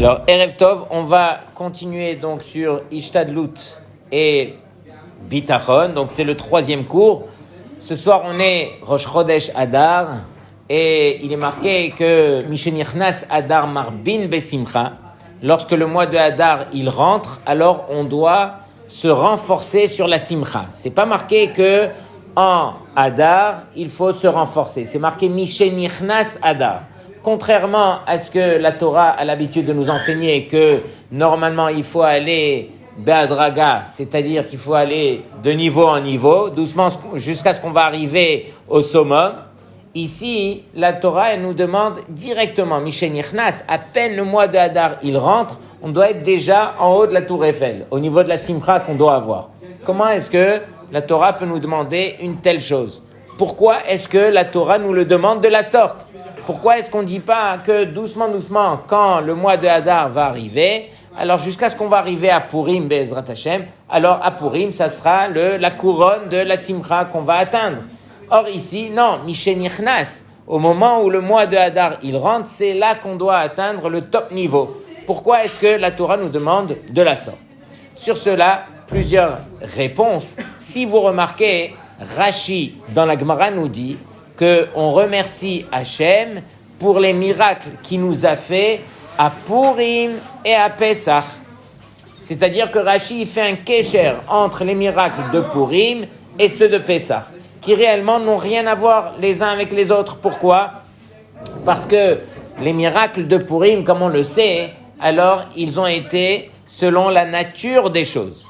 Alors, Erev Tov, on va continuer donc sur Ishtadlut et Bitachon. Donc, c'est le troisième cours. Ce soir, on est Rosh Chodesh Adar et il est marqué que Mishenichnas Adar Marbin Besimcha. Lorsque le mois de Adar, il rentre, alors on doit se renforcer sur la Simcha. C'est pas marqué que en Adar, il faut se renforcer. C'est marqué Mishenichnas Adar. Contrairement à ce que la Torah a l'habitude de nous enseigner, que normalement il faut aller Be'adraga, c'est-à-dire qu'il faut aller de niveau en niveau, doucement jusqu'à ce qu'on va arriver au summum. Ici, la Torah elle nous demande directement, Mishenichnas, à peine le mois de Hadar il rentre, on doit être déjà en haut de la tour Eiffel, au niveau de la Simcha qu'on doit avoir. Comment est-ce que la Torah peut nous demander une telle chose? Pourquoi est-ce que la Torah nous le demande de la sorte? Pourquoi est-ce qu'on ne dit pas que doucement, quand le mois de Hadar va arriver, alors jusqu'à ce qu'on va arriver à Purim, Be'ezrat Hashem, alors à Purim, ça sera la couronne de la Simcha qu'on va atteindre. Or ici, non, Mishenichnas, au moment où le mois de Hadar il rentre, c'est là qu'on doit atteindre le top niveau. Pourquoi est-ce que la Torah nous demande de la sorte? Sur cela, plusieurs réponses. Si vous remarquez, Rashi, dans la Gemara, nous dit qu'on remercie Hachem pour les miracles qu'il nous a fait à Purim et à Pesach. C'est-à-dire que Rashi fait un kesher entre les miracles de Purim et ceux de Pesach, qui réellement n'ont rien à voir les uns avec les autres. Pourquoi? Parce que les miracles de Purim, comme on le sait, alors ils ont été selon la nature des choses.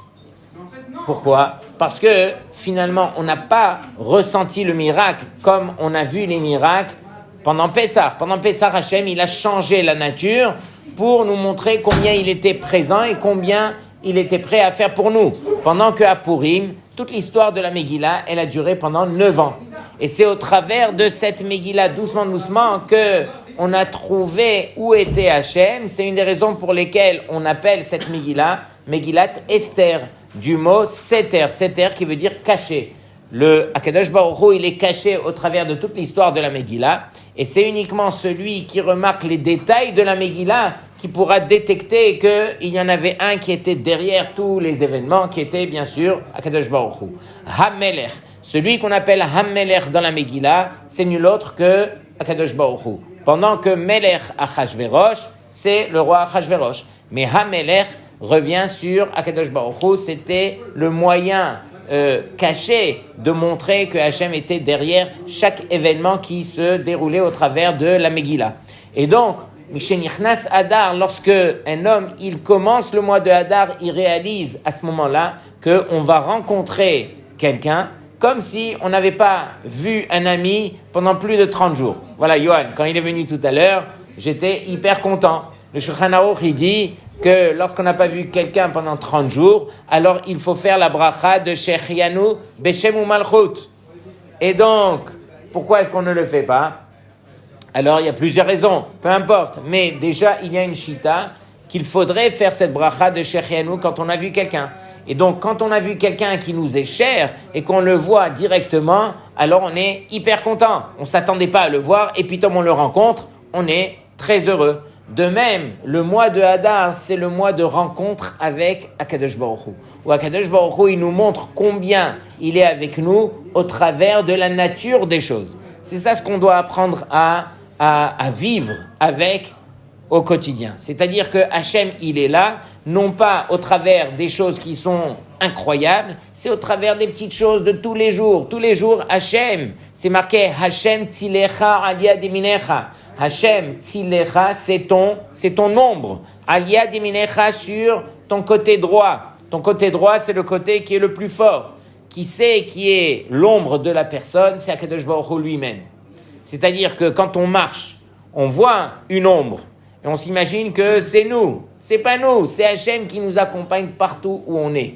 Pourquoi? Parce que finalement, on n'a pas ressenti le miracle comme on a vu les miracles pendant Pessah. Pendant Pessah, Hachem, il a changé la nature pour nous montrer combien il était présent et combien il était prêt à faire pour nous. Pendant qu'à Purim, toute l'histoire de la Megillah, elle a duré pendant 9 ans. Et c'est au travers de cette Megillah, doucement, que on a trouvé où était Hachem. C'est une des raisons pour lesquelles on appelle cette Megillah Megillat Esther, du mot Seter, Seter qui veut dire caché. Le Akadosh Baruch Hu, il est caché au travers de toute l'histoire de la Megillah, et c'est uniquement celui qui remarque les détails de la Megillah qui pourra détecter qu'il y en avait un qui était derrière tous les événements, qui était bien sûr Akadosh Baruch Hu. Hamelech, celui qu'on appelle Hamelech dans la Megillah, c'est nul autre que Akadosh Baruch Hu. Pendant que Melech Achashverosh, c'est le roi Achashverosh. Mais Hamelech revient sur Akadosh Baruch Hu, c'était le moyen caché de montrer que Hachem était derrière chaque événement qui se déroulait au travers de la Megillah. Et donc, Mishenichnas Hadar, lorsque un homme, il commence le mois de Hadar, il réalise à ce moment-là qu'on va rencontrer quelqu'un comme si on n'avait pas vu un ami pendant plus de 30 jours. Voilà, Yohan, quand il est venu tout à l'heure, j'étais hyper content. Le Shulchan Aruch, il dit que lorsqu'on n'a pas vu quelqu'un pendant 30 jours, alors il faut faire la bracha de Shechianu Beshem ou Malchut. Et donc, pourquoi est-ce qu'on ne le fait pas? Alors, il y a plusieurs raisons, peu importe. Mais déjà, il y a une shita qu'il faudrait faire cette bracha de Shechianu quand on a vu quelqu'un. Et donc, quand on a vu quelqu'un qui nous est cher et qu'on le voit directement, alors on est hyper content. On ne s'attendait pas à le voir et puis comme on le rencontre, on est très heureux. De même, le mois de Hadar, c'est le mois de rencontre avec Akadosh Baruch Hu. Où Akadosh Baruch Hu, il nous montre combien il est avec nous au travers de la nature des choses. C'est ça ce qu'on doit apprendre à vivre avec au quotidien. C'est-à-dire que Hachem, il est là, non pas au travers des choses qui sont incroyables, c'est au travers des petites choses de tous les jours. Tous les jours, Hachem, c'est marqué Hachem Tzilecha Aliyah Diminecha. Hachem Tzilecha, c'est ton ombre. Aliyah Diminecha, sur ton côté droit. Ton côté droit, c'est le côté qui est le plus fort. Qui sait qui est l'ombre de la personne, c'est Akadosh Baruch Hu lui-même. C'est-à-dire que quand on marche, on voit une ombre. Et on s'imagine que c'est nous. C'est pas nous, c'est Hachem qui nous accompagne partout où on est.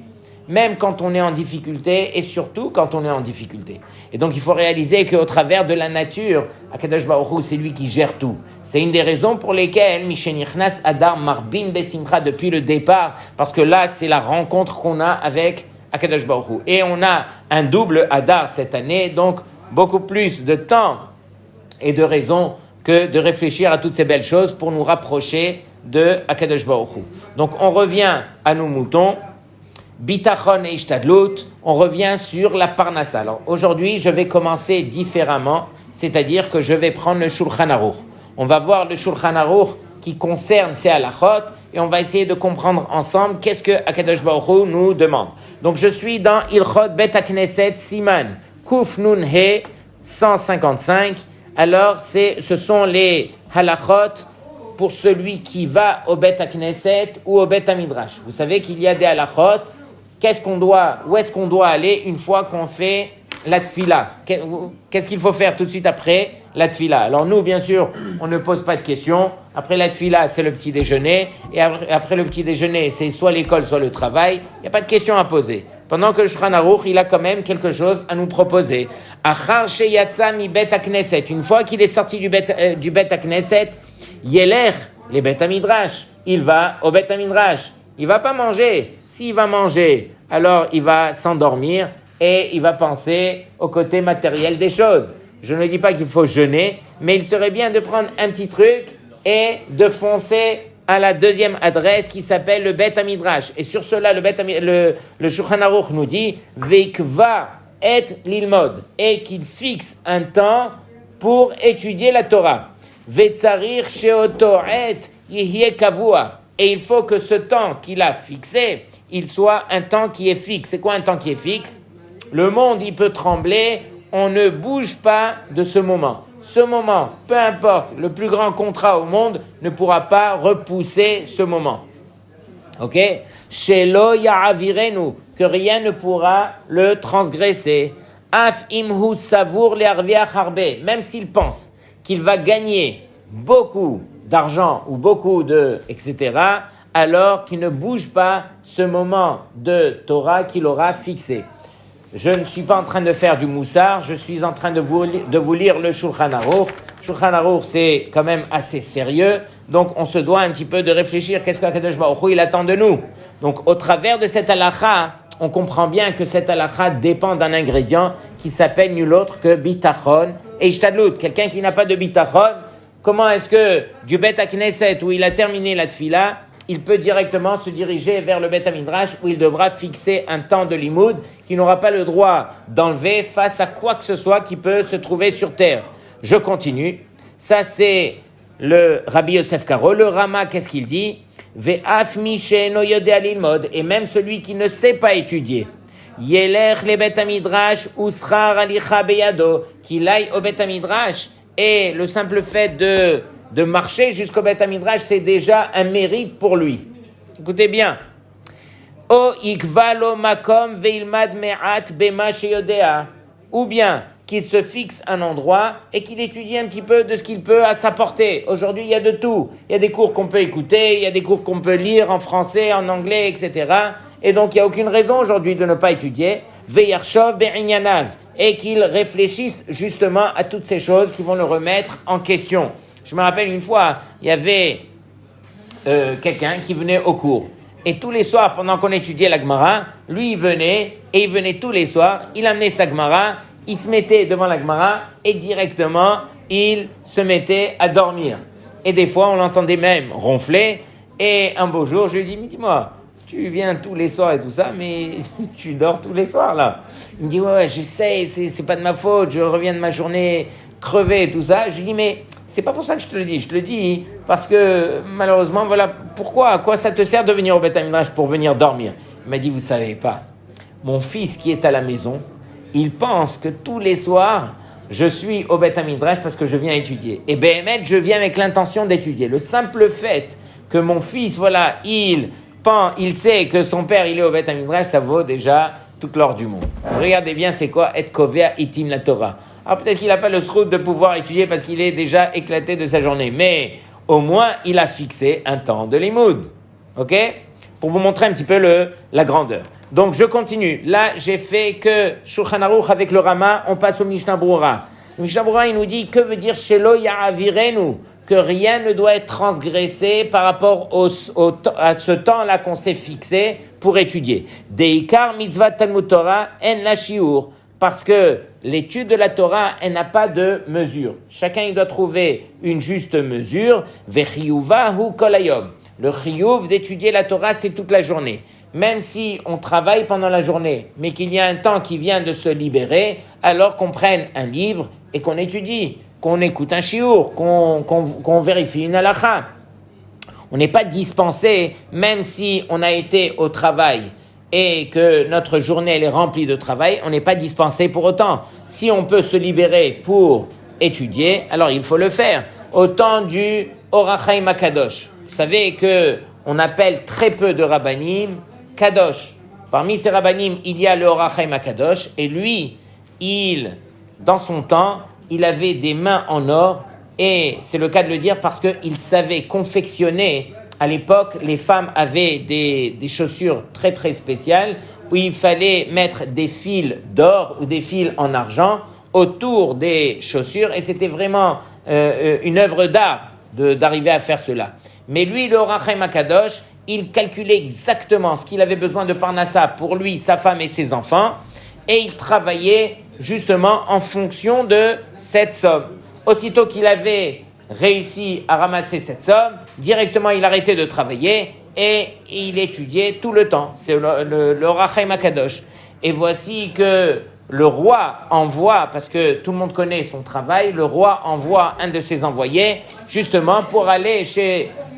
Même quand on est en difficulté et surtout quand on est en difficulté. Et donc il faut réaliser qu'au travers de la nature, Akadosh Baruch Hu, c'est lui qui gère tout. C'est une des raisons pour lesquelles Mishenichnas Hadar Marbin Besimcha depuis le départ, parce que là c'est la rencontre qu'on a avec Akadosh Baruch Hu. Et on a un double Hadar cette année, donc beaucoup plus de temps et de raisons que de réfléchir à toutes ces belles choses pour nous rapprocher de Akadosh Baruch Hu. Donc on revient à nos moutons, Bitachon et Ishtadlut, on revient sur la Parnassa. Alors aujourd'hui, je vais commencer différemment, c'est-à-dire que je vais prendre le Shulchan Aruch. On va voir le Shulchan Aruch qui concerne ces halachot et on va essayer de comprendre ensemble qu'est-ce que Akadosh Baruch Hu nous demande. Donc je suis dans Ilchot Bet HaKnesset Siman Kuf Nun He 155. Alors ce sont les halachot pour celui qui va au Bet HaKnesset ou au Bet HaMidrash. Vous savez qu'il y a des halachot. Où est-ce qu'on doit aller une fois qu'on fait la tfila? Qu'est-ce qu'il faut faire tout de suite après la tfila? Alors nous, bien sûr, on ne pose pas de questions. Après la tfila, c'est le petit déjeuner. Et après le petit déjeuner, c'est soit l'école, soit le travail. Il n'y a pas de questions à poser. Pendant que le Shulchan Aruch, il a quand même quelque chose à nous proposer. Achar sheyatza mi Bet HaKnesset. Une fois qu'il est sorti du Bet HaKnesset, Yeler, les Bet HaMidrash. Il va au Bet HaMidrash. Il va pas manger. S'il va manger, alors il va s'endormir et il va penser au côté matériel des choses. Je ne dis pas qu'il faut jeûner, mais il serait bien de prendre un petit truc et de foncer à la deuxième adresse qui s'appelle le Bet HaMidrash. Et sur cela, le Shulchan Aruch nous dit « Veikva et lilmod » et qu'il fixe un temps pour étudier la Torah. « Vetzarir sheoto et yihye kavua » et il faut que ce temps qu'il a fixé, il soit un temps qui est fixe. C'est quoi un temps qui est fixe? Le monde, il peut trembler, on ne bouge pas de ce moment. Ce moment, peu importe, le plus grand contrat au monde ne pourra pas repousser ce moment. Ok? Shelo ya'avirenu, que rien ne pourra le transgresser. Af imhu savour le'arviach harbe, même s'il pense qu'il va gagner beaucoup d'argent ou beaucoup de etc., alors qu'il ne bouge pas ce moment de Torah qu'il aura fixé. Je ne suis pas en train de faire du moussard, je suis en train de vous lire le Shulchan Aruch. Shulchan Aruch, c'est quand même assez sérieux, donc on se doit un petit peu de réfléchir qu'est-ce qu'Akadosh Baruch Hu il attend de nous. Donc au travers de cette halakha, on comprend bien que cette halakha dépend d'un ingrédient qui s'appelle nul autre que bitachon et ishtadlut. Quelqu'un qui n'a pas de bitachon, comment est-ce que du Bet HaKnesset où il a terminé la tfila, il peut directement se diriger vers le Bet HaMidrash où il devra fixer un temps de limoud qu'il n'aura pas le droit d'enlever face à quoi que ce soit qui peut se trouver sur terre. Je continue. Ça, c'est le Rabbi Yosef Karo. Le Rama, qu'est-ce qu'il dit? Ve'af mi she'eno yodea lilmod. Et même celui qui ne sait pas étudier. Yelech le Bet HaMidrash uschar alicha beyado. Qu'il aille au Bet HaMidrash. Et le simple fait de marcher jusqu'au Bet HaMidrash, c'est déjà un mérite pour lui. Écoutez bien. O ikva lo makom veilmad me'at bema sheyodea. Ou bien qu'il se fixe un endroit et qu'il étudie un petit peu de ce qu'il peut à sa portée. Aujourd'hui, il y a de tout. Il y a des cours qu'on peut écouter, il y a des cours qu'on peut lire en français, en anglais, etc. Et donc, il n'y a aucune raison aujourd'hui de ne pas étudier. Ve'yarshov be'inyanav. Et qu'il réfléchisse justement à toutes ces choses qui vont le remettre en question. Je me rappelle une fois, il y avait quelqu'un qui venait au cours. Et tous les soirs, pendant qu'on étudiait la Gemara, lui, il venait tous les soirs, il amenait sa Gemara, il se mettait devant la Gemara et directement, il se mettait à dormir. Et des fois, on l'entendait même ronfler. Et un beau jour, je lui ai dit, mais dis-moi, tu viens tous les soirs et tout ça, mais tu dors tous les soirs, là. Il me dit, ouais, j'essaie, c'est pas de ma faute, je reviens de ma journée crevée et tout ça. Je lui dis, mais c'est pas pour ça que je te le dis. Je te le dis parce que, malheureusement, voilà, pourquoi? À quoi ça te sert de venir au Bet HaMidrash pour venir dormir? Il m'a dit, vous savez pas, mon fils qui est à la maison, il pense que tous les soirs, je suis au Bet HaMidrash parce que je viens étudier. Et Béhémet, je viens avec l'intention d'étudier. Le simple fait que mon fils, voilà, il sait que son père, il est au Bet HaMidrash, ça vaut déjà toute l'or du monde. Regardez bien, c'est quoi être kovea itim la Torah. Alors peut-être qu'il n'a pas le srout de pouvoir étudier parce qu'il est déjà éclaté de sa journée, mais au moins, il a fixé un temps de limoud. Ok? Pour vous montrer un petit peu la grandeur. Donc, je continue. Là, j'ai fait que Shulchan Aruch avec le Rama, on passe au Mishnah Brura. Le Mishnah Brura, il nous dit, que veut dire Shelo Ya'avirenu? Que rien ne doit être transgressé par rapport à ce temps-là qu'on s'est fixé pour étudier. Deikar mitzvah Talmud Torah en la shiur. parce que l'étude de la Torah, elle n'a pas de mesure. Chacun, il doit trouver une juste mesure. Vechiyuvahu kol hayom. Le chiyuv d'étudier la Torah, c'est toute la journée. Même si on travaille pendant la journée, mais qu'il y a un temps qui vient de se libérer, alors qu'on prenne un livre et qu'on étudie, qu'on écoute un shiur, qu'on vérifie une halakha. On n'est pas dispensé, même si on a été au travail et que notre journée elle est remplie de travail, on n'est pas dispensé pour autant. Si on peut se libérer pour étudier, alors il faut le faire. Au temps du Orach Chaim HaKadosh, vous savez que on appelle très peu de rabbanim Kadosh. Parmi ces rabbanim, il y a le Orach Chaim HaKadosh, et lui, dans son temps, il avait des mains en or, et c'est le cas de le dire parce qu'il savait confectionner. À l'époque, les femmes avaient des chaussures très très spéciales où il fallait mettre des fils d'or ou des fils en argent autour des chaussures, et c'était vraiment une œuvre d'art d'arriver à faire cela. Mais lui, le Orach Chaim HaKadosh, il calculait exactement ce qu'il avait besoin de Parnassa pour lui, sa femme et ses enfants, et il travaillait justement en fonction de cette somme. Aussitôt qu'il avait réussi à ramasser cette somme, directement il arrêtait de travailler et il étudiait tout le temps. C'est le Orach Chaim HaKadosh. Et voici que le roi envoie, parce que tout le monde connaît son travail, le roi envoie un de ses envoyés justement pour aller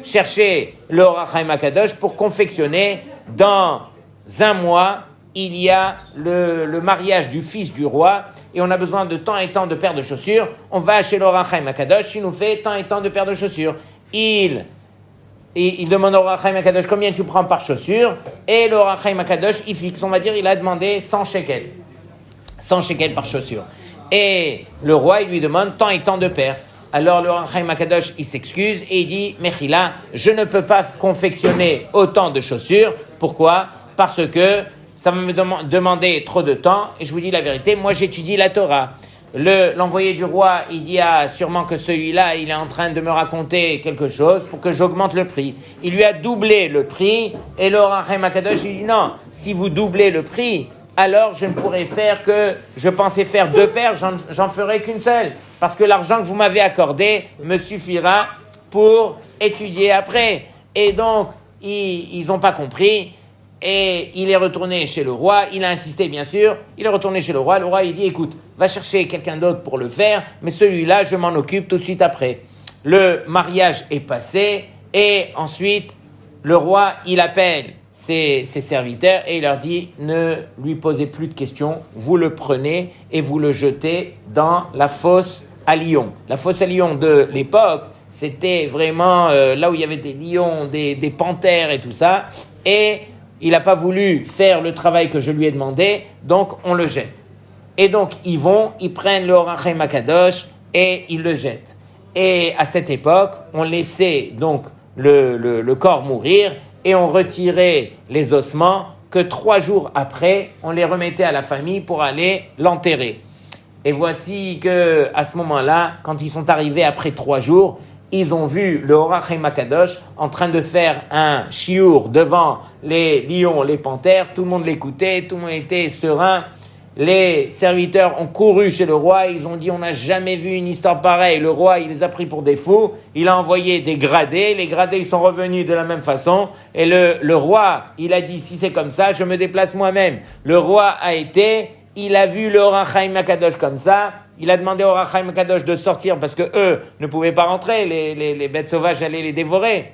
chercher le Orach Chaim HaKadosh pour confectionner. Dans un mois, il y a le mariage du fils du roi et on a besoin de tant et tant de paires de chaussures. On va chez le Orach Chaim HaKadosh, il nous fait tant et tant de paires de chaussures. Il demande au Orach Chaim HaKadosh combien tu prends par chaussure, et le Orach Chaim HaKadosh, il fixe, on va dire, il a demandé 100 shekels. 100 shekels par chaussure. Et le roi, il lui demande tant et tant de paires. Alors le Orach Chaim HaKadosh, il s'excuse et il dit « Mechila, je ne peux pas confectionner autant de chaussures. Pourquoi ? Parce que ça va me demander trop de temps, et je vous dis la vérité, moi j'étudie la Torah. » L'envoyé du roi, il dit sûrement que celui-là, il est en train de me raconter quelque chose pour que j'augmente le prix. Il lui a doublé le prix, et le Orach Chaim HaKadosh, il dit « Non, si vous doublez le prix, alors je ne pourrai faire que, je pensais faire 2 paires, j'en ferai qu'une seule. Parce que l'argent que vous m'avez accordé me suffira pour étudier après. » Et donc, ils n'ont pas compris. Et il est retourné chez le roi. Il a insisté, bien sûr. Il est retourné chez le roi. Le roi, il dit, écoute, va chercher quelqu'un d'autre pour le faire. Mais celui-là, je m'en occupe tout de suite après. Le mariage est passé. Et ensuite, le roi, il appelle ses serviteurs et il leur dit, ne lui posez plus de questions. Vous le prenez et vous le jetez dans la fosse à lions. La fosse à lions de l'époque, c'était vraiment là où il y avait des lions, des panthères et tout ça. Et il n'a pas voulu faire le travail que je lui ai demandé, donc on le jette. Et donc ils prennent le Orach Chaim HaKadosh et ils le jettent. Et à cette époque, on laissait donc le corps mourir et on retirait les ossements que 3 jours après, on les remettait à la famille pour aller l'enterrer. Et voici que à ce moment-là, quand ils sont arrivés après 3 jours, ils ont vu le Orach Chaim HaKadosh en train de faire un shiur devant les lions, les panthères. Tout le monde l'écoutait, tout le monde était serein. Les serviteurs ont couru chez le roi, ils ont dit on n'a jamais vu une histoire pareille. Le roi, il les a pris pour des fous, il a envoyé des gradés, les gradés ils sont revenus de la même façon. Et le roi, il a dit si c'est comme ça, je me déplace moi-même. Le roi il a vu le Orach Chaim HaKadosh comme ça. Il a demandé au Orach Chaim HaKadosh de sortir parce que eux ne pouvaient pas rentrer, les bêtes sauvages allaient les dévorer.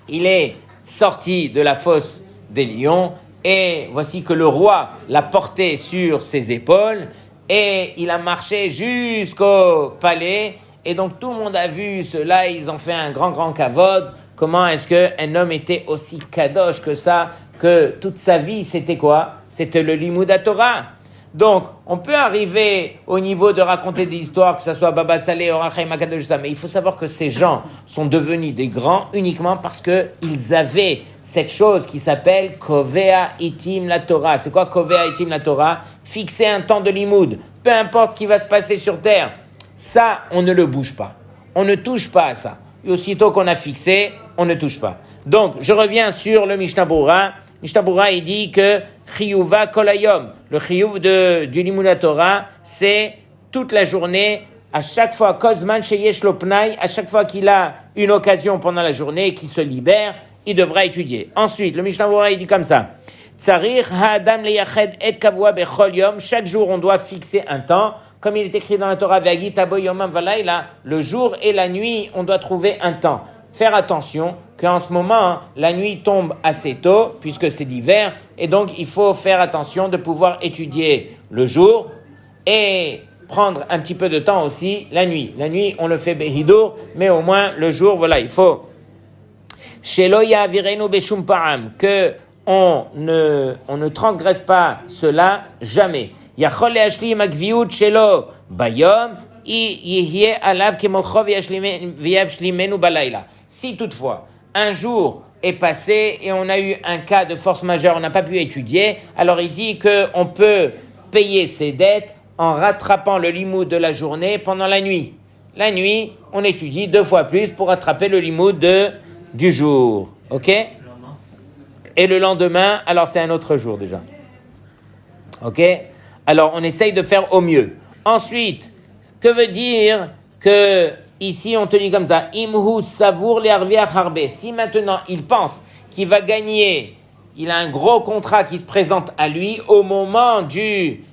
Il est sorti de la fosse des lions et voici que le roi l'a porté sur ses épaules et il a marché jusqu'au palais. Et donc tout le monde a vu cela, ils ont fait un grand kavod. Comment est-ce qu'un homme était aussi kadosh que ça, que toute sa vie c'était quoi ? C'était le Limud HaTorah. Donc, on peut arriver au niveau de raconter des histoires, que ce soit Baba Saleh, Orach Chaim HaKadosh, mais il faut savoir que ces gens sont devenus des grands uniquement parce qu'ils avaient cette chose qui s'appelle Kovea Itim la Torah. C'est quoi Kovea Itim la Torah ? Fixer un temps de limoud. Peu importe ce qui va se passer sur terre. Ça, on ne le bouge pas. On ne touche pas à ça. Et aussitôt qu'on a fixé, on ne touche pas. Donc, je reviens sur le Mishnah Berurah. Mishnah Berurah, il dit que chiyuva kolayom. Le chiyuv du Limud Torah, c'est toute la journée, à chaque fois, kozman sheyesh lo pnai, à chaque fois qu'il a une occasion pendant la journée, qu'il se libère, il devra étudier. Ensuite, le Mishnah Berurah, il dit comme ça. Tsarir ha'adam leyached et kavua bechol yom. Chaque jour, on doit fixer un temps. Comme il est écrit dans la Torah, Ve'agit abo yomam valayla, le jour et la nuit, on doit trouver un temps. Faire attention qu'en ce moment, la nuit tombe assez tôt, puisque c'est l'hiver, et donc il faut faire attention de pouvoir étudier le jour et prendre un petit peu de temps aussi la nuit. La nuit, on le fait behidour, mais au moins le jour, voilà, il faut shelo ya'avirenu beshum pa'am, que on ne transgresse pas cela jamais. Yachol le'ashlim akviut shelo bayom yihye alav kemocho v'yashlimenu balayla. Si toutefois un jour est passé et on a eu un cas de force majeure, on n'a pas pu étudier, alors il dit qu'on peut payer ses dettes en rattrapant le limoud de la journée pendant la nuit. La nuit, on étudie 2 fois plus pour rattraper le limoud du jour. Ok? Et le lendemain, alors c'est un autre jour déjà. Ok? Alors on essaye de faire au mieux. Ensuite, ce que veut dire que ici on te dit comme ça, imhu savour l'arviach harbe. Si maintenant il pense qu'il va gagner, il a un gros contrat qui se présente à lui au moment du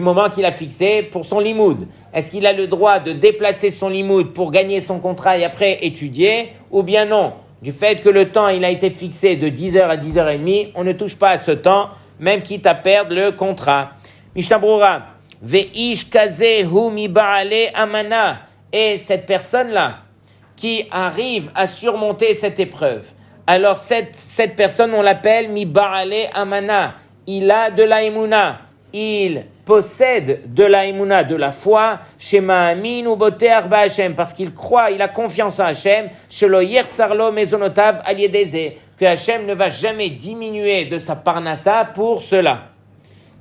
moment qu'il a fixé pour son limoud. Est-ce qu'il a le droit de déplacer son limoud pour gagner son contrat et après étudier, ou bien non? Du fait que le temps il a été fixé de 10h à 10h30, on ne touche pas à ce temps, même quitte à perdre le contrat. Mishnah Berurah, Ve'ish kaze hu mi ba'ale amana. Et cette personne-là, qui arrive à surmonter cette épreuve, alors cette personne, on l'appelle mi ba'ale amana. Il a de la emuna. Il possède de la emuna, de la foi, shema amin ou boteach ba Hashem, parce qu'il croit, il a confiance en Hashem, shelo yersarlo mezonotav al yedeze, que Hashem ne va jamais diminuer de sa parnassa pour cela.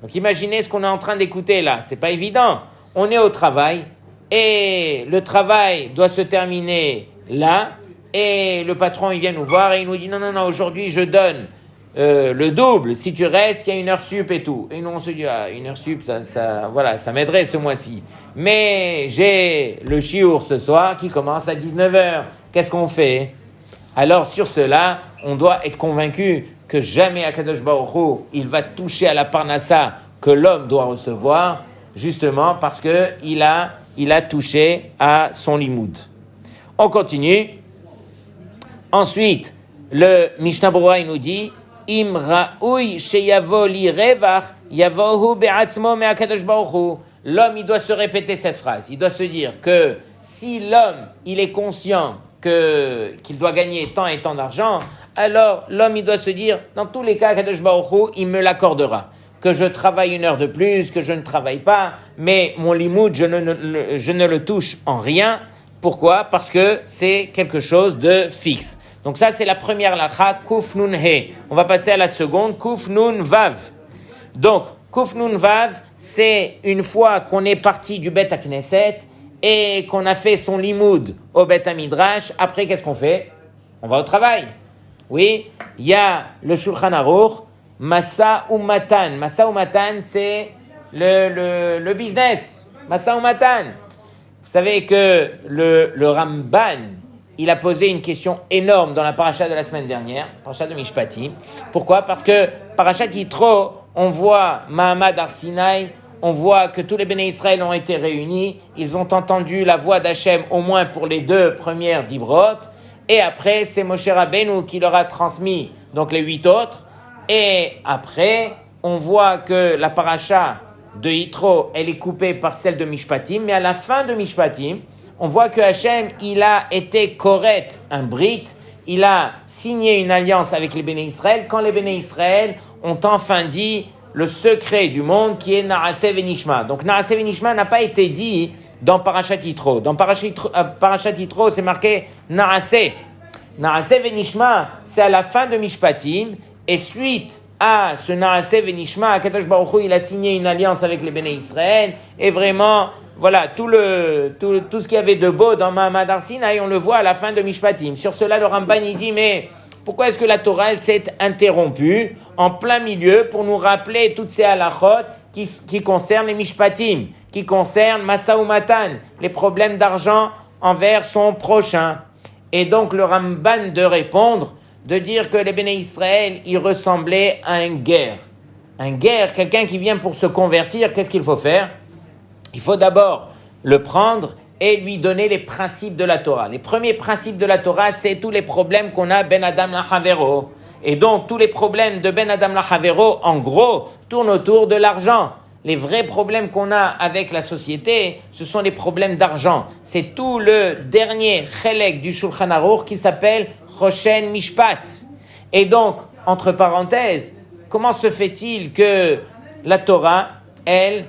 Donc imaginez ce qu'on est en train d'écouter là, c'est pas évident. On est au travail et le travail doit se terminer là et le patron il vient nous voir et il nous dit non, aujourd'hui je donne le double, si tu restes, il y a une heure sup et tout. Et nous, on se dit, une heure sup, ça m'aiderait ce mois-ci. Mais j'ai le chiour ce soir qui commence à 19h. Qu'est-ce qu'on fait? Alors, sur cela, on doit être convaincu que jamais Akadosh Baruch Hu, il va toucher à la parnassa que l'homme doit recevoir, justement parce que il a touché à son limoud. On continue. Ensuite, le Mishnah Berurah, il nous dit, Im ra'ui sheyavo li revach yavohu be'atzmo me'akadosh baruch hu. L'homme, il doit se répéter cette phrase. Il doit se dire que si l'homme, il est conscient qu'il doit gagner tant et tant d'argent, alors l'homme, il doit se dire, dans tous les cas, Akadosh baruch hu, il me l'accordera. Que je travaille 1 heure de plus, que je ne travaille pas, mais mon limoud, je ne le touche en rien. Pourquoi? Parce que c'est quelque chose de fixe. Donc ça, c'est la première lacha, Kuf Nun He. On va passer à la seconde, Kuf Nun Vav. Donc, Kuf Nun Vav, c'est une fois qu'on est parti du Bet HaKnesset et qu'on a fait son limoud au Bet HaMidrash. Après, qu'est-ce qu'on fait? On va au travail. Oui, il y a le Shulchan Aruch, Masa ou Matan. Masa ou Matan, c'est le business. Masa ou Matan. Vous savez que le Ramban, il a posé une question énorme dans la paracha de la semaine dernière, paracha de Mishpatim. Pourquoi? Parce que paracha Yitro, on voit Mahamad Har Sinai, on voit que tous les béné Israël ont été réunis, ils ont entendu la voix d'Hachem au moins pour les 2 premières dibrot, et après c'est Moshe Rabbeinu qui leur a transmis donc les 8 autres, et après on voit que la paracha de Yitro, elle est coupée par celle de Mishpatim, mais à la fin de Mishpatim, on voit que Hachem, il a été correct, un brit, il a signé une alliance avec les béné Israël, quand les béné Israël ont enfin dit le secret du monde qui est Naaseh Venishma. Donc Naaseh Venishma n'a pas été dit dans Parashat Yitro. Dans Parashat Yitro, c'est marqué Naaseh. Naaseh Venishma, c'est à la fin de Mishpatim, et suite à ce Naaseh Venishma, Akadosh Baruch Hu, il a signé une alliance avec les béné Israël, et vraiment, voilà, tout ce qu'il y avait de beau dans Mahamad Har Sinai, on le voit à la fin de Mishpatim. Sur cela, le Ramban, il dit, mais pourquoi est-ce que la Torah, elle s'est interrompue en plein milieu pour nous rappeler toutes ces halachot qui concernent les mishpatim, qui concernent Masa ou Matan, les problèmes d'argent envers son prochain. Et donc le Ramban de répondre, de dire que les Béné Israël, ils ressemblaient à un guerre. Un guerre, quelqu'un qui vient pour se convertir, qu'est-ce qu'il faut faire? Il faut d'abord le prendre et lui donner les principes de la Torah. Les premiers principes de la Torah, c'est tous les problèmes qu'on a Ben Adam Lachavero. Et donc, tous les problèmes de Ben Adam Lachavero, en gros, tournent autour de l'argent. Les vrais problèmes qu'on a avec la société, ce sont les problèmes d'argent. C'est tout le dernier chelek du Shulchan Aruch qui s'appelle Choshen Mishpat. Et donc, entre parenthèses, comment se fait-il que la Torah, elle,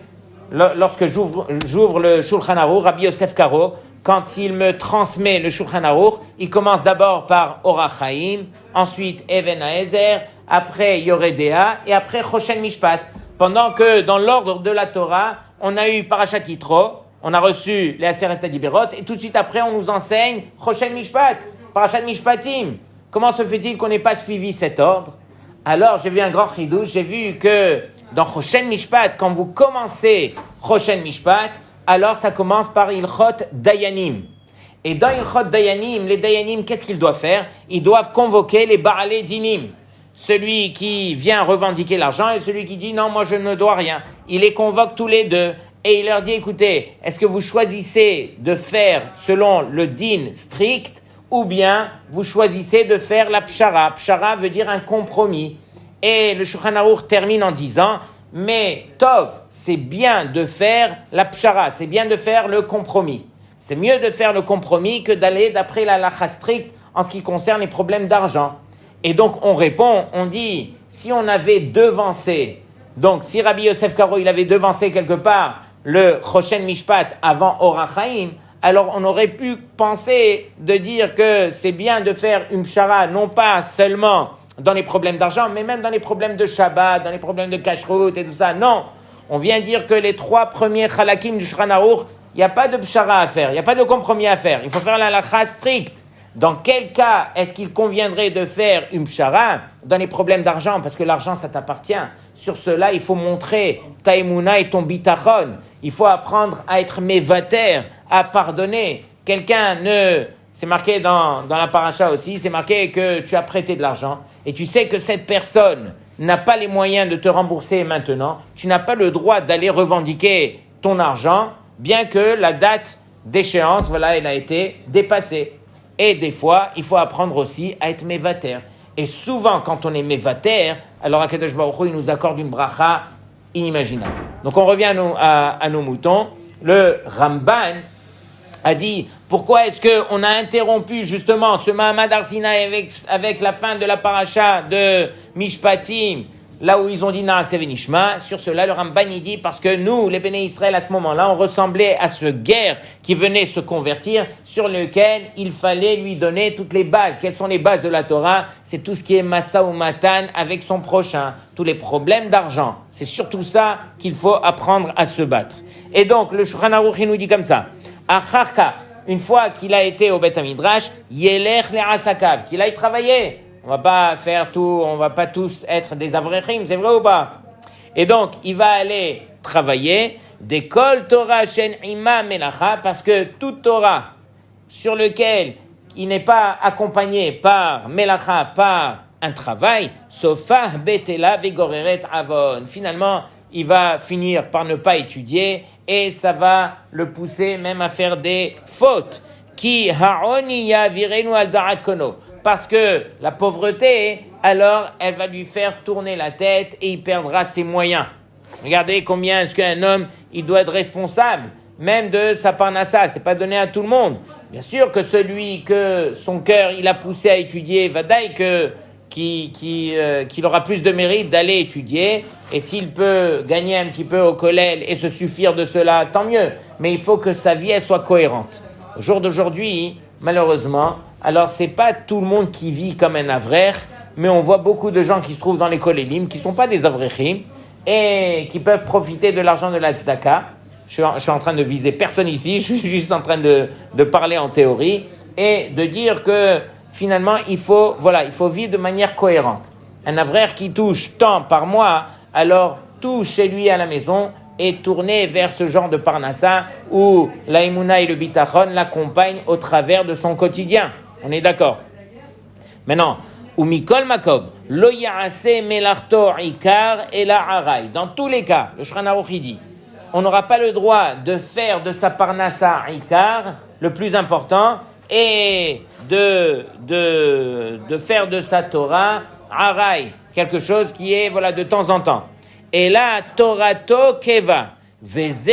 lorsque j'ouvre le Shulchan Aruch, Rabbi Yosef Karo, quand il me transmet le Shulchan Aruch, il commence d'abord par Orach Chaim, ensuite Even Haezer, après Yoredea et après Choshen Mishpat. Pendant que dans l'ordre de la Torah, on a eu Parashat Yitro, on a reçu les Aseret HaDiberot, et tout de suite après on nous enseigne Choshen Mishpat, Parashat Mishpatim. Comment se fait-il qu'on n'ait pas suivi cet ordre? Alors j'ai vu un grand chidouche, j'ai vu que dans Choshen Mishpat, quand vous commencez Choshen Mishpat, alors ça commence par Ilchot Dayanim. Et dans Ilchot Dayanim, les Dayanim, qu'est-ce qu'ils doivent faire? Ils doivent convoquer les Baalei Dinim. Celui qui vient revendiquer l'argent et celui qui dit non, moi je ne dois rien. Il les convoque tous les deux et il leur dit écoutez, est-ce que vous choisissez de faire selon le din strict ou bien vous choisissez de faire la pshara? Pshara veut dire un compromis. Et le Shulchan Aruch termine en disant mais Tov, c'est bien de faire la pshara, c'est bien de faire le compromis. C'est mieux de faire le compromis que d'aller d'après la halakha stricte en ce qui concerne les problèmes d'argent. Et donc on répond, on dit, si on avait devancé, donc si Rabbi Yosef Karo il avait devancé quelque part le Choshen Mishpat avant Orach Chaim, alors on aurait pu penser de dire que c'est bien de faire une pshara, non pas seulement dans les problèmes d'argent, mais même dans les problèmes de Shabbat, dans les problèmes de kashrut et tout ça. Non, on vient dire que les 3 premiers chalakim du Shulchan Aruch, il n'y a pas de pshara à faire, il n'y a pas de compromis à faire, il faut faire la halakha stricte. Dans quel cas est-ce qu'il conviendrait de faire une pshara? Dans les problèmes d'argent, parce que l'argent, ça t'appartient. Sur cela, il faut montrer ta émouna et ton bitachon. Il faut apprendre à être mevater, à pardonner. Quelqu'un ne... C'est marqué dans la paracha aussi, c'est marqué que tu as prêté de l'argent et tu sais que cette personne n'a pas les moyens de te rembourser maintenant. Tu n'as pas le droit d'aller revendiquer ton argent, bien que la date d'échéance, voilà, elle a été dépassée. Et des fois, il faut apprendre aussi à être mévater. Et souvent, quand on est mévater, alors Akadosh Baruch Hu, il nous accorde une bracha inimaginable. Donc on revient à nos moutons. Le Ramban a dit, pourquoi est-ce qu'on a interrompu justement ce Mahamad Har Sinaï avec la fin de la paracha de Mishpatim, là où ils ont dit Naaseh Venishma? Sur cela, le Ramban il dit, parce que nous, les Béné Israël, à ce moment-là, on ressemblait à ce guerre qui venait se convertir, sur lequel il fallait lui donner toutes les bases. Quelles sont les bases de la Torah? C'est tout ce qui est Masa ou Matan avec son prochain, tous les problèmes d'argent. C'est surtout ça qu'il faut apprendre à se battre. Et donc, le Shulchan Aruch il nous dit comme ça, Acharka, une fois qu'il a été au Beth Midrash, Yelech le'asakav, qu'il aille travailler. On va pas faire tout, on va pas tous être des avrechim, c'est vrai ou pas? Et donc, il va aller travailler, d'école Torah shen ima melacha, parce que toute Torah sur lequel il n'est pas accompagné par melacha, par un travail, sofah betela vigoreret avon. Finalement, il va finir par ne pas étudier et ça va le pousser même à faire des fautes. Ki ha'oni yavirenu al da'at kono. Parce que la pauvreté, alors, elle va lui faire tourner la tête et il perdra ses moyens. Regardez combien est-ce qu'un homme, il doit être responsable, même de sa parnassa. C'est pas donné à tout le monde. Bien sûr que celui que son cœur, il a poussé à étudier, va dire qu'il aura plus de mérite d'aller étudier. Et s'il peut gagner un petit peu au kollel et se suffire de cela, tant mieux. Mais il faut que sa vie, elle soit cohérente. Au jour d'aujourd'hui, malheureusement, alors c'est pas tout le monde qui vit comme un avrech, mais on voit beaucoup de gens qui se trouvent dans les kollélim, qui sont pas des avrechim, et qui peuvent profiter de l'argent de la tzedaka. Je suis en train de viser personne ici, je suis juste en train de parler en théorie, et de dire que finalement, il faut vivre de manière cohérente. un avraire qui touche tant par mois, alors tout chez lui à la maison est tourné vers ce genre de parnassa où la Emouna et le bitachon l'accompagnent au travers de son quotidien. On est d'accord? Maintenant, ou mikol makom, lo ya'ase melarto ikar et la haray. Dans tous les cas, le Shulchan Aruch dit, on n'aura pas le droit de faire de sa parnassa ikar, le plus important, et de faire de sa Torah haray, quelque chose qui est de temps en temps. Et là, Torato keva, veze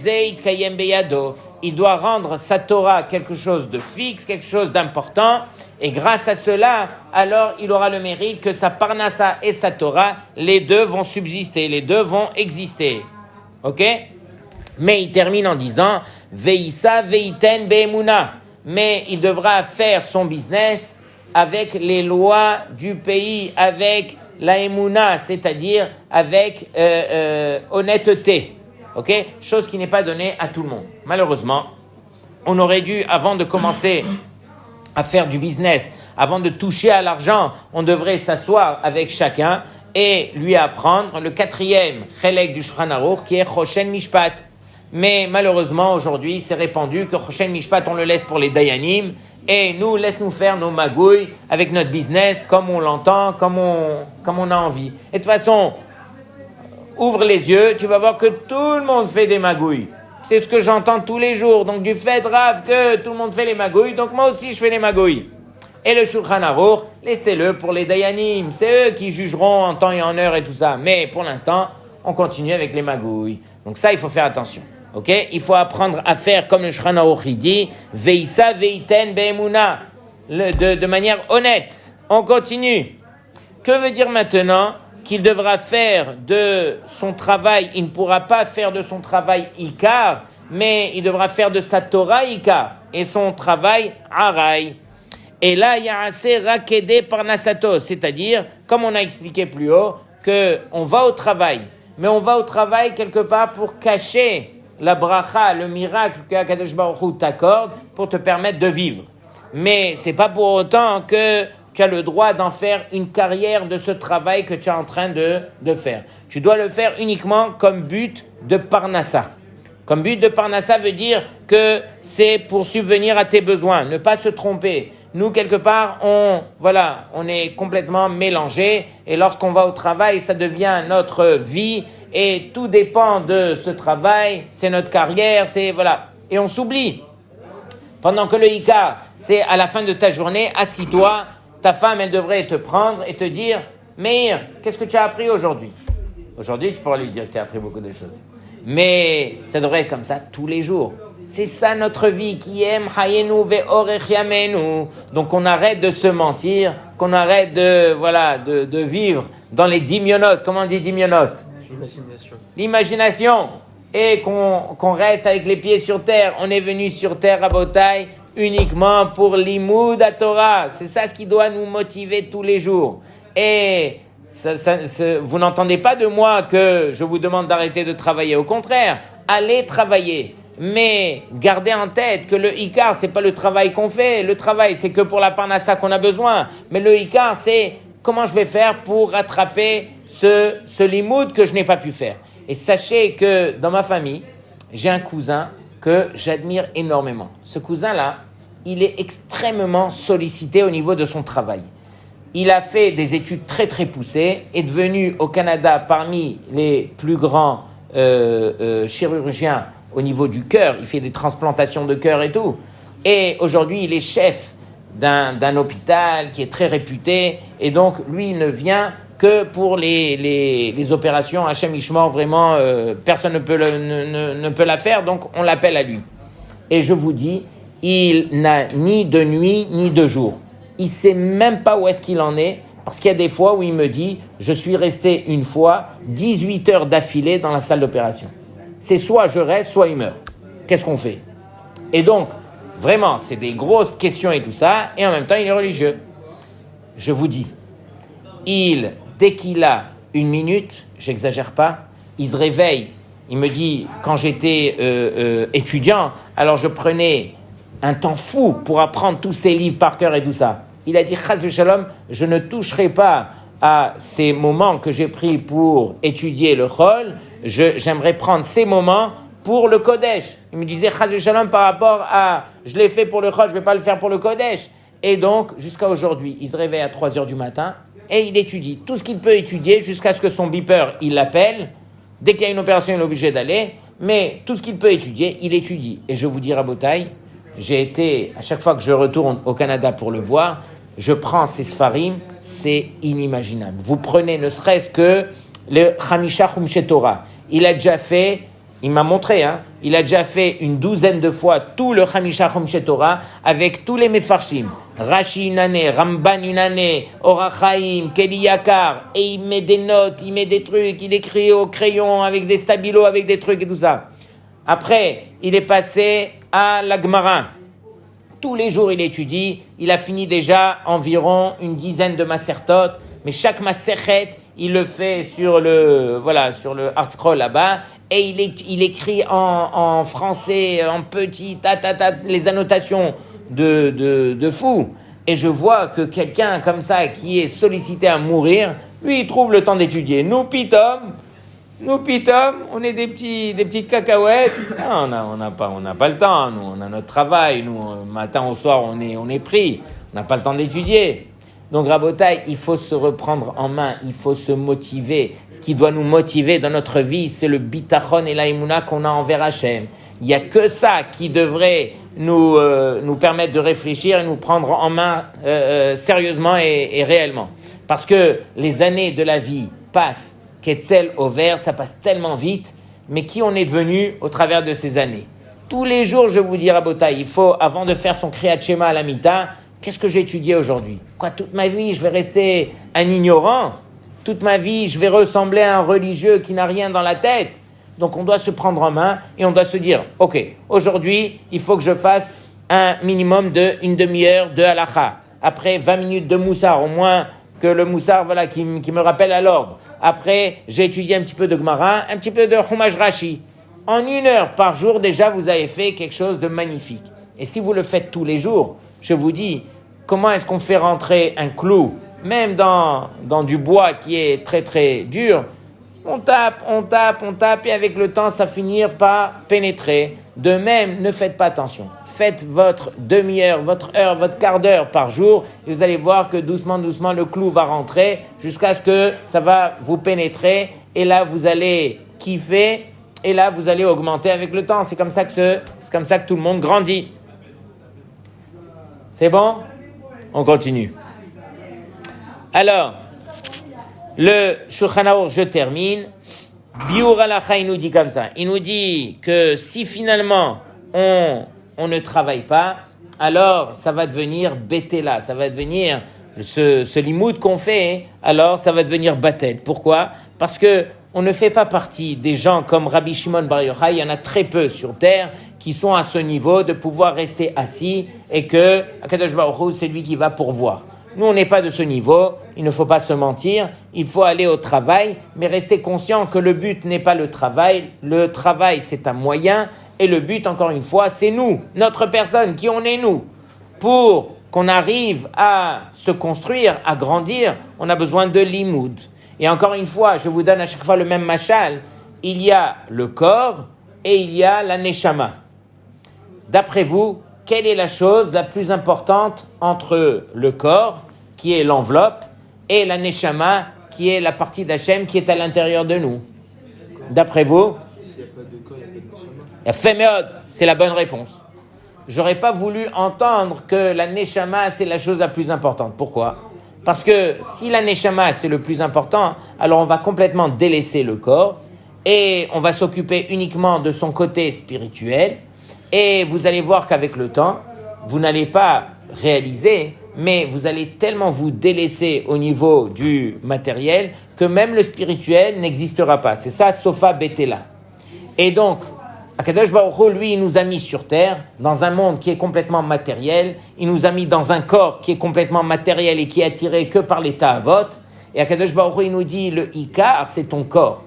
itkayem beyado. Il doit rendre sa Torah quelque chose de fixe, quelque chose d'important, et grâce à cela, alors il aura le mérite que sa parnassa et sa Torah, les deux vont subsister, les deux vont exister. Ok? Mais il termine en disant, veissa veiten be'emuna. Mais il devra faire son business avec les lois du pays, avec la emuna, c'est-à-dire avec honnêteté. Ok? Chose qui n'est pas donnée à tout le monde. Malheureusement, on aurait dû, avant de commencer à faire du business, avant de toucher à l'argent, on devrait s'asseoir avec chacun et lui apprendre le 4e chelek du Shulchan Aruch qui est Choshen Mishpat. Mais malheureusement, aujourd'hui, c'est répandu que Choshen Mishpat, on le laisse pour les Dayanim et nous, laisse-nous faire nos magouilles avec notre business comme on l'entend, comme on a envie. Et de toute façon, ouvre les yeux, tu vas voir que tout le monde fait des magouilles. C'est ce que j'entends tous les jours. Donc du fait, Rav, que tout le monde fait les magouilles, donc moi aussi je fais les magouilles. Et le Shulchan Aruch, laissez-le pour les Dayanim. C'est eux qui jugeront en temps et en heure et tout ça. Mais pour l'instant, on continue avec les magouilles. Donc ça, il faut faire attention. Ok? Il faut apprendre à faire comme le Shulchan Aruch dit, veissa veiten be'emuna, de manière honnête. On continue. Que veut dire maintenant qu'il devra faire de son travail, il ne pourra pas faire de son travail ikar, mais il devra faire de sa Torah ikar, et son travail haray. Et là, il y a assez rakede parnasato, c'est-à-dire, comme on a expliqué plus haut, qu'on va au travail, mais on va au travail quelque part pour cacher la bracha, le miracle que HaKadosh Baruch Hu t'accorde pour te permettre de vivre. Mais c'est pas pour autant que tu as le droit d'en faire une carrière de ce travail que tu es en train de faire. Tu dois le faire uniquement comme but de parnassa. Comme but de parnassa veut dire que c'est pour subvenir à tes besoins, ne pas se tromper. Nous, quelque part, on est complètement mélangés et lorsqu'on va au travail, ça devient notre vie et tout dépend de ce travail, c'est notre carrière, et on s'oublie. Pendant que le Ikar, c'est à la fin de ta journée, assis-toi, ta femme, elle devrait te prendre et te dire « Meir, qu'est-ce que tu as appris aujourd'hui ?» Aujourd'hui, tu pourras lui dire que tu as appris beaucoup de choses. Mais ça devrait être comme ça tous les jours. C'est ça notre vie, qui aime hayenu ve'orech yamenu. Donc on arrête de se mentir, qu'on arrête de vivre dans les dimyonotes. Comment on dit dimyonotes? L'imagination. Et qu'on reste avec les pieds sur terre. On est venu sur terre à Botaï uniquement pour l'imoud à Torah. C'est ça ce qui doit nous motiver tous les jours. Et vous n'entendez pas de moi que je vous demande d'arrêter de travailler. Au contraire, allez travailler. Mais gardez en tête que le Ikar, c'est pas le travail qu'on fait. Le travail, c'est que pour la parnassa qu'on a besoin. Mais le Ikar, c'est comment je vais faire pour rattraper ce limoud que je n'ai pas pu faire. Et sachez que dans ma famille, j'ai un cousin que j'admire énormément. Ce cousin-là, il est extrêmement sollicité au niveau de son travail. Il a fait des études très très poussées, est devenu au Canada parmi les plus grands chirurgiens au niveau du cœur. Il fait des transplantations de cœur et tout. Et aujourd'hui, il est chef d'un hôpital qui est très réputé. Et donc, lui, il ne vient que pour les opérations Hachem Ishmor, vraiment, personne ne peut la faire, donc on l'appelle à lui. Et je vous dis, il n'a ni de nuit, ni de jour. Il ne sait même pas où est-ce qu'il en est, parce qu'il y a des fois où il me dit, je suis resté une fois 18 heures d'affilée dans la salle d'opération. C'est soit je reste, soit il meurt. Qu'est-ce qu'on fait? Et donc, vraiment, c'est des grosses questions et tout ça, et en même temps, il est religieux. Je vous dis, dès qu'il a une minute, j'exagère pas, il se réveille. Il me dit, quand j'étais étudiant, alors je prenais un temps fou pour apprendre tous ces livres par cœur et tout ça. Il a dit, Chas v'Shalom, je ne toucherai pas à ces moments que j'ai pris pour étudier le Chol, j'aimerais prendre ces moments pour le Kodesh. Il me disait, Chas v'Shalom, par rapport à, je l'ai fait pour le Chol, je ne vais pas le faire pour le Kodesh. Et donc, jusqu'à aujourd'hui, il se réveille à 3 heures du matin et il étudie tout ce qu'il peut étudier jusqu'à ce que son beeper, il l'appelle. Dès qu'il y a une opération, il est obligé d'aller. Mais tout ce qu'il peut étudier, il étudie. Et je vous dis, Rabotai, j'ai été, à chaque fois que je retourne au Canada pour le voir, je prends ces Sfarim, c'est inimaginable. Vous prenez ne serait-ce que le Chamisha Chumshe Torah. Il a déjà fait, il m'a montré, il a déjà fait une 12aine de fois tout le Chamisha Chumshe Torah avec tous les Mefarshim. Rashi une année, Ramban une année, Orachaim, Keli Yakar, et il met des notes, il met des trucs, il écrit au crayon avec des stabilos, avec des trucs et tout ça. Après, il est passé à la Gemara. Tous les jours, il étudie. Il a fini déjà environ une dizaine de masertot. Mais chaque maserhet, il le fait sur le hard scroll là-bas. Et il écrit en français, en petit, les annotations de fou. Et je vois que quelqu'un comme ça, qui est sollicité à mourir, lui, il trouve le temps d'étudier. Nous, pitom, on est des petites cacahuètes. Ah, on n'a pas le temps. Nous, on a notre travail. Nous, matin au soir, on est pris. On n'a pas le temps d'étudier. Donc, Rabotai, il faut se reprendre en main. Il faut se motiver. Ce qui doit nous motiver dans notre vie, c'est le bitachon et la émouna qu'on a envers Hachem. Il n'y a que ça qui devrait nous permettre de réfléchir et nous prendre en main sérieusement et réellement. Parce que les années de la vie passent. Ketzel au vert, ça passe tellement vite, mais qui on est devenu au travers de ces années? Tous les jours, je vous dis, Rabotai, il faut, avant de faire son Kriyat Shema à la Mita, qu'est-ce que j'ai étudié aujourd'hui? Quoi, toute ma vie, je vais rester un ignorant? Toute ma vie, je vais ressembler à un religieux qui n'a rien dans la tête? Donc, on doit se prendre en main et on doit se dire, ok, aujourd'hui, il faut que je fasse un minimum d'une demi-heure de halakha. Après, 20 minutes de moussar, au moins que le moussar, qui me rappelle à l'ordre. Après, j'ai étudié un petit peu de Gemara, un petit peu de Chumash Rashi. En 1 heure par jour, déjà, vous avez fait quelque chose de magnifique. Et si vous le faites tous les jours, je vous dis, comment est-ce qu'on fait rentrer un clou, même dans du bois qui est très très dur? On tape, et avec le temps, ça finit par pénétrer. De même, ne faites pas attention. Faites votre demi-heure, votre heure, votre quart d'heure par jour et vous allez voir que doucement, le clou va rentrer jusqu'à ce que ça va vous pénétrer et là, vous allez kiffer et là, vous allez augmenter avec le temps. C'est comme ça que tout le monde grandit. C'est bon? On continue. Alors, le Shulchan Aruch, je termine. Biur Halacha, il nous dit comme ça. Il nous dit que si finalement on ne travaille pas, alors ça va devenir bétéla, ça va devenir ce limoud qu'on fait, alors ça va devenir batel. Pourquoi? Parce que on ne fait pas partie des gens comme Rabbi Shimon Bar Yochai, il y en a très peu sur terre qui sont à ce niveau de pouvoir rester assis et que Akadosh Baruch Hu, c'est lui qui va pourvoir. Nous, on n'est pas de ce niveau, il ne faut pas se mentir, il faut aller au travail, mais rester conscient que le but n'est pas le travail c'est un moyen, et le but, encore une fois, c'est nous, notre personne, qui on est nous. Pour qu'on arrive à se construire, à grandir, on a besoin de limoud. Et encore une fois, je vous donne à chaque fois le même mashal, il y a le corps et il y a la neshama. D'après vous, quelle est la chose la plus importante entre le corps, qui est l'enveloppe, et la neshama, qui est la partie d'Hachem, qui est à l'intérieur de nous? D'après vous? S'il n'y a pas de corps, il n'y a pas de neshama. Féméod, c'est la bonne réponse. J'aurais pas voulu entendre que la neshama, c'est la chose la plus importante. Pourquoi? Parce que si la neshama, c'est le plus important, alors on va complètement délaisser le corps et on va s'occuper uniquement de son côté spirituel. Et vous allez voir qu'avec le temps, vous n'allez pas réaliser, mais vous allez tellement vous délaisser au niveau du matériel que même le spirituel n'existera pas. C'est ça, Sofa Betela. Et donc, Akadosh Baruch Hu, lui, il nous a mis sur terre, dans un monde qui est complètement matériel. Il nous a mis dans un corps qui est complètement matériel et qui est attiré que par les ta'avot. Et Akadosh Baruch Hu, il nous dit, le Ikar, c'est ton corps.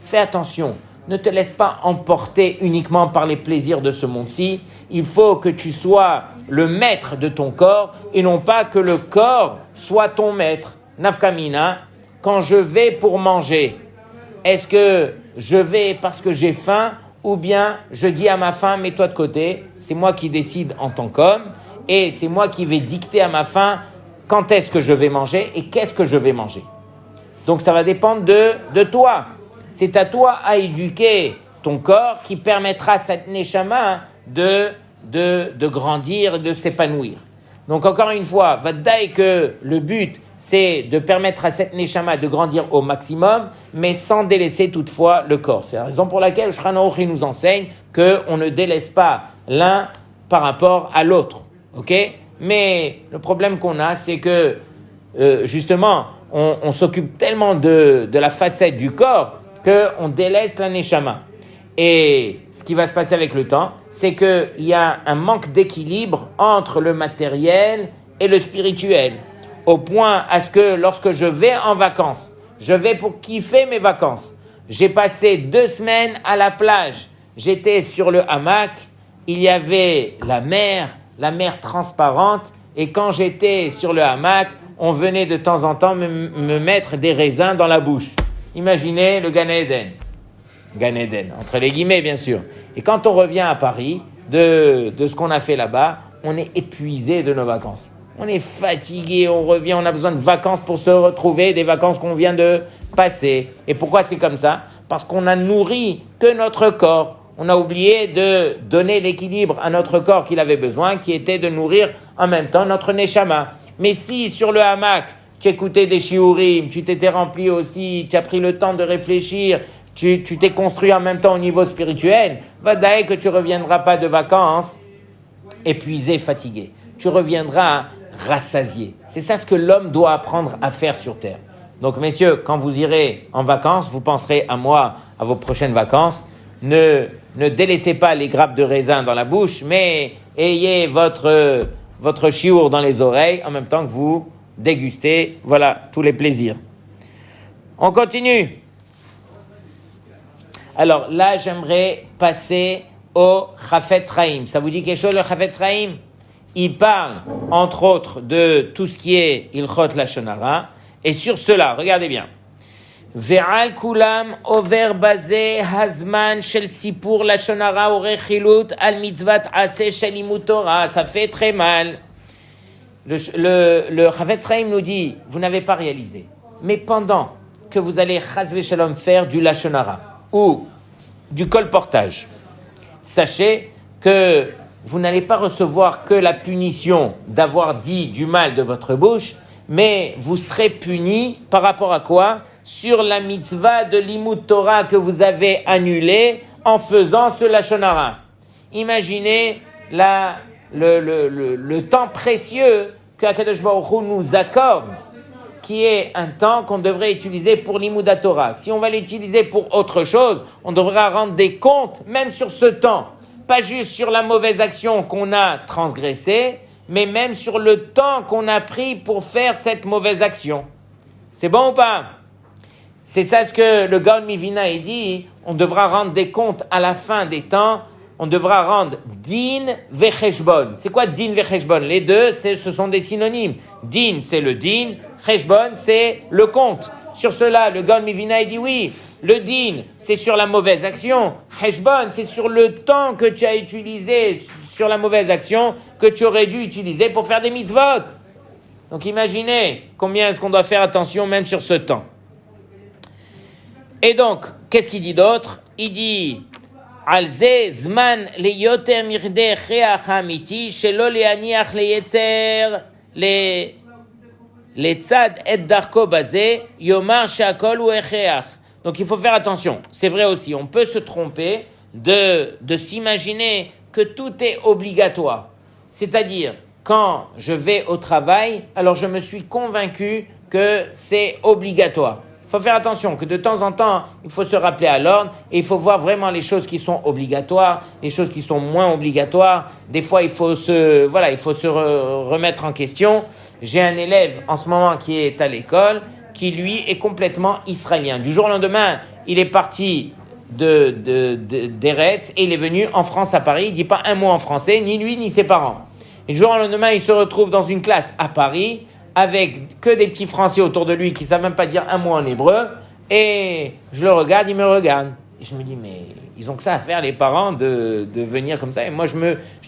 Fais attention, ne te laisse pas emporter uniquement par les plaisirs de ce monde-ci. Il faut que tu sois le maître de ton corps et non pas que le corps soit ton maître. Nafkamina, quand je vais pour manger, est-ce que je vais parce que j'ai faim ou bien je dis à ma faim, mets-toi de côté, c'est moi qui décide en tant qu'homme et c'est moi qui vais dicter à ma faim quand est-ce que je vais manger et qu'est-ce que je vais manger. Donc ça va dépendre de toi. C'est à toi à éduquer ton corps qui permettra à cette neshama de grandir et de s'épanouir. Donc encore une fois, vadaï que le but c'est de permettre à cette neshama de grandir au maximum, mais sans délaisser toutefois le corps. C'est la raison pour laquelle Shulchan Aruch nous enseigne qu'on ne délaisse pas l'un par rapport à l'autre. Ok ? Mais le problème qu'on a, c'est que justement, on s'occupe tellement de la facette du corps qu'on délaisse la neshama. Et ce qui va se passer avec le temps, c'est qu'il y a un manque d'équilibre entre le matériel et le spirituel. Au point à ce que lorsque je vais en vacances, je vais pour kiffer mes vacances. J'ai passé 2 semaines à la plage. J'étais sur le hamac, il y avait la mer transparente. Et quand j'étais sur le hamac, on venait de temps en temps me mettre des raisins dans la bouche. Imaginez le Gan Eden. Gan Eden, entre les guillemets bien sûr. Et quand on revient à Paris, de ce qu'on a fait là-bas, on est épuisé de nos vacances. On est fatigué, on revient, on a besoin de vacances pour se retrouver, des vacances qu'on vient de passer. Et pourquoi c'est comme ça ? Parce qu'on a nourri que notre corps. On a oublié de donner l'équilibre à notre corps qu'il avait besoin, qui était de nourrir en même temps notre neshama. Mais si sur le hamac, tu écoutais des shiurim, tu t'étais rempli aussi, tu as pris le temps de réfléchir, tu t'es construit en même temps au niveau spirituel, vadaï que tu ne reviendras pas de vacances épuisé, fatigué. Tu reviendras rassasié. C'est ça ce que l'homme doit apprendre à faire sur terre. Donc messieurs, quand vous irez en vacances, vous penserez à moi, à vos prochaines vacances. Ne délaissez pas les grappes de raisin dans la bouche, mais ayez votre chiour dans les oreilles en même temps que vous dégustez, voilà, tous les plaisirs. On continue. Alors là, j'aimerais passer au Chafetz Chaim. Ça vous dit quelque chose, le Chafetz Chaim ? Il parle, entre autres, de tout ce qui est Ilchot Lashon Hara. Et sur cela, regardez bien. Ve'al kulam over bazeh hazman shel sipur Lashon Hara urechilut al mitzvat aseh shel limud Torah. Ça fait très mal. Le Chafetz Chaim nous dit, vous n'avez pas réalisé. Mais pendant que vous allez chas v'shalom faire du Lashon Hara ou du colportage, sachez que vous n'allez pas recevoir que la punition d'avoir dit du mal de votre bouche, mais vous serez puni par rapport à quoi ? Sur la mitzvah de limud Torah que vous avez annulée en faisant ce Lashon Hara. Imaginez le temps précieux que Akadosh Baruch Hu nous accorde, qui est un temps qu'on devrait utiliser pour l'Imoudat Torah. Si on va l'utiliser pour autre chose, on devra rendre des comptes, même sur ce temps. Pas juste sur la mauvaise action qu'on a transgressée, mais même sur le temps qu'on a pris pour faire cette mauvaise action. C'est bon ou pas ? C'est ça ce que le Gaon Mivina dit, on devra rendre des comptes à la fin des temps, on devra rendre din vecheshbon. C'est quoi din vecheshbon ? Les deux, ce sont des synonymes. Din, c'est le din, cheshbon, c'est le compte. Sur cela, le Gaon Mivina dit oui, le din, c'est sur la mauvaise action. Cheshbon, c'est sur le temps que tu as utilisé sur la mauvaise action que tu aurais dû utiliser pour faire des mitzvot. Donc imaginez combien est-ce qu'on doit faire attention même sur ce temps. Et donc, qu'est-ce qu'il dit d'autre ? Il dit Alze zman leyoter mirde cheach hamiti shelo leaniach leyetzer letzad et darko bazé yomar shakol ou echeach. Donc il faut faire attention. C'est vrai aussi, on peut se tromper de s'imaginer que tout est obligatoire. C'est-à-dire, quand je vais au travail, alors je me suis convaincu que c'est obligatoire. Il faut faire attention, que de temps en temps, il faut se rappeler à l'ordre et il faut voir vraiment les choses qui sont obligatoires, les choses qui sont moins obligatoires. Des fois, il faut se remettre en question. J'ai un élève en ce moment qui est à l'école, qui lui est complètement israélien. Du jour au lendemain, il est parti d'Eretz et il est venu en France à Paris. Il dit pas un mot en français, ni lui ni ses parents. Et du jour au lendemain, il se retrouve dans une classe à Paris avec que des petits Français autour de lui qui ne savent même pas dire un mot en hébreu. Et je le regarde, il me regarde. Et je me dis, mais ils ont que ça à faire, les parents, de venir comme ça. Et moi, je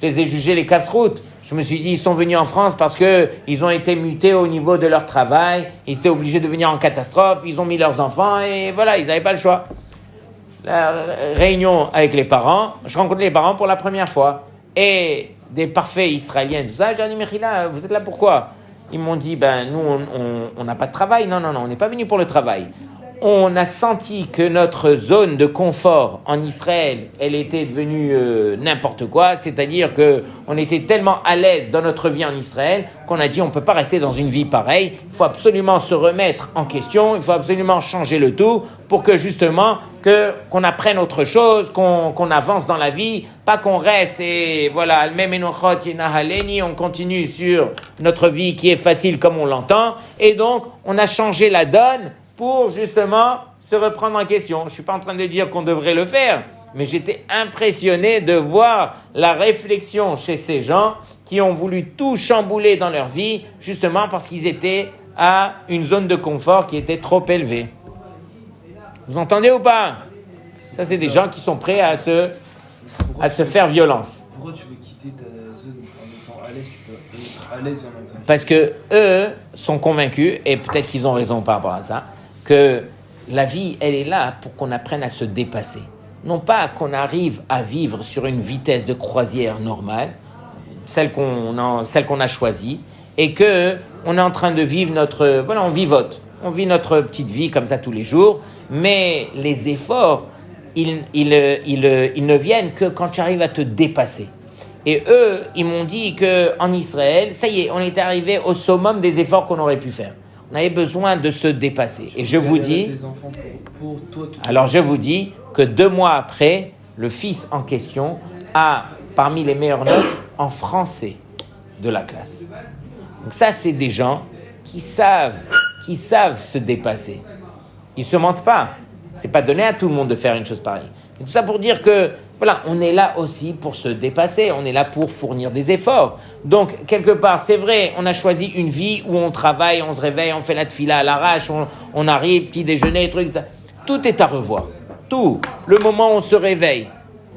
les ai jugés les casse-routes. Je me suis dit, ils sont venus en France parce qu'ils ont été mutés au niveau de leur travail. Ils étaient obligés de venir en catastrophe. Ils ont mis leurs enfants et voilà, ils n'avaient pas le choix. La réunion avec les parents, je rencontre les parents pour la première fois. Et des parfaits Israéliens, tout ça. J'ai dit, Mechila, vous êtes là pourquoi? Ils m'ont dit, nous, on n'a pas de travail. Non, on n'est pas venu pour le travail. On a senti que notre zone de confort en Israël, elle était devenue n'importe quoi, c'est-à-dire qu'on était tellement à l'aise dans notre vie en Israël qu'on a dit on ne peut pas rester dans une vie pareille, il faut absolument se remettre en question, il faut absolument changer le tout pour que justement qu'on apprenne autre chose, qu'on avance dans la vie, pas qu'on reste et voilà, on continue sur notre vie qui est facile comme on l'entend, et donc on a changé la donne pour justement se reprendre en question. Je ne suis pas en train de dire qu'on devrait le faire, mais j'étais impressionné de voir la réflexion chez ces gens qui ont voulu tout chambouler dans leur vie, justement parce qu'ils étaient à une zone de confort qui était trop élevée. Vous entendez ou pas? Ça, c'est des gens qui sont prêts à se faire violence. Pourquoi tu veux quitter ta zone en étant à l'aise? Tu peux être à l'aise en même temps. Parce que eux sont convaincus, et peut-être qu'ils ont raison par rapport à ça, que la vie, elle est là pour qu'on apprenne à se dépasser. Non pas qu'on arrive à vivre sur une vitesse de croisière normale, celle qu'on a choisie, et que on est en train de vivre on vivote. On vit notre petite vie comme ça tous les jours, mais les efforts, ils ne viennent que quand tu arrives à te dépasser. Et eux, ils m'ont dit qu'en Israël, ça y est, on est arrivé au summum des efforts qu'on aurait pu faire. On avait besoin de se dépasser. Et je vous dis, alors je vous dis que 2 mois après, le fils en question a parmi les meilleures notes en français de la classe. Donc ça, c'est des gens qui savent se dépasser. Ils se mentent pas. C'est pas donné à tout le monde de faire une chose pareille. Et tout ça pour dire que voilà, on est là aussi pour se dépasser, on est là pour fournir des efforts. Donc, quelque part, c'est vrai, on a choisi une vie où on travaille, on se réveille, on fait la tefila à l'arrache, on arrive, petit déjeuner, trucs, ça. Tout est à revoir. Tout. Le moment où on se réveille,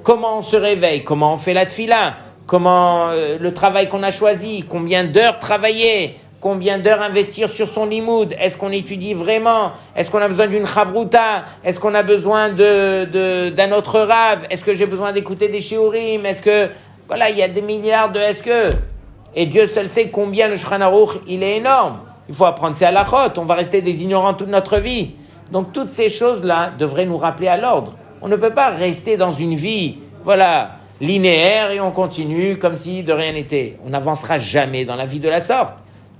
comment on se réveille, comment on fait la tefila, comment le travail qu'on a choisi, combien d'heures travailler, combien d'heures investir sur son limoud, est-ce qu'on étudie vraiment, est-ce qu'on a besoin d'une chavruta, est-ce qu'on a besoin d'un autre rave, est-ce que j'ai besoin d'écouter des shiurim, est-ce que, voilà, il y a des milliards de est-ce que, et Dieu seul sait combien le Shulchan Aruch, il est énorme, il faut apprendre ses halachot, on va rester des ignorants toute notre vie, donc toutes ces choses-là devraient nous rappeler à l'ordre, on ne peut pas rester dans une vie, voilà, linéaire et on continue comme si de rien n'était, on n'avancera jamais dans la vie de la sorte.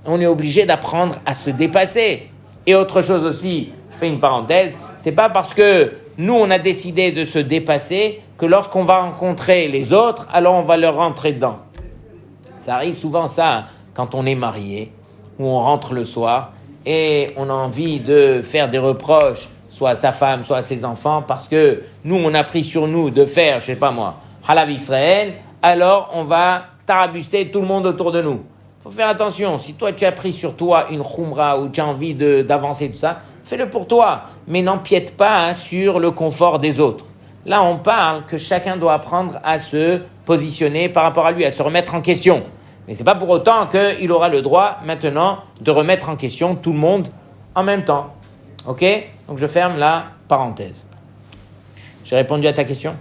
On est obligé d'apprendre à se dépasser. Et autre chose aussi, je fais une parenthèse, c'est pas parce que nous on a décidé de se dépasser que lorsqu'on va rencontrer les autres, alors on va leur rentrer dedans. Ça arrive souvent ça, quand on est marié, où on rentre le soir et on a envie de faire des reproches, soit à sa femme, soit à ses enfants, parce que nous on a pris sur nous de faire, je sais pas moi, Halav Israël, alors on va tarabuster tout le monde autour de nous. Il faut faire attention, si toi tu as pris sur toi une khumra ou tu as envie d'avancer tout ça, fais-le pour toi, mais n'empiète pas sur le confort des autres. Là on parle que chacun doit apprendre à se positionner par rapport à lui, à se remettre en question. Mais c'est pas pour autant qu'il aura le droit maintenant de remettre en question tout le monde en même temps. Ok? Donc je ferme la parenthèse. J'ai répondu à ta question?